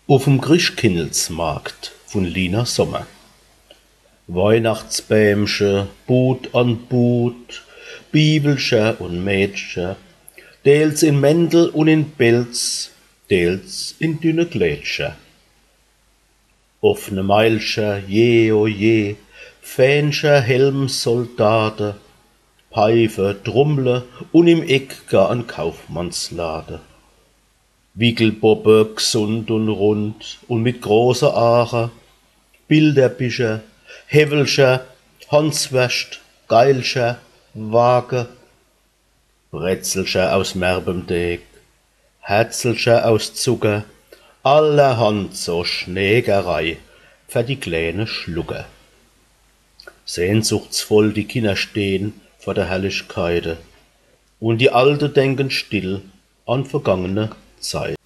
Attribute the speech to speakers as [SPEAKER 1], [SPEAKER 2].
[SPEAKER 1] Auf'm Christkindlesmarkt von Lina Sommer. Weihnachtsbämsche, Bud an Bud, Bibelsche und Mädchen, teils in Mäntel und in Pelz, teils in dünne Klädsche. Offne Mailsche, je o je, Fähnsche, Helm, Soldaten, Pfeife, Trommle und im Eck gar ein Kaufmannslade. Wickelboppe, gesund und rund und mit großer Aare, Bilderbücher, Häwelscher, Hanswäscht, Geilscher, Waage, Bretzelscher aus merbem Teig, Herzelscher aus Zucker, allerhand so Schneegerei für die kleine Schlucke. Sehnsuchtsvoll die Kinder stehn vor der Herrlichkeite, und die Alte denken still an vergangene Zeit.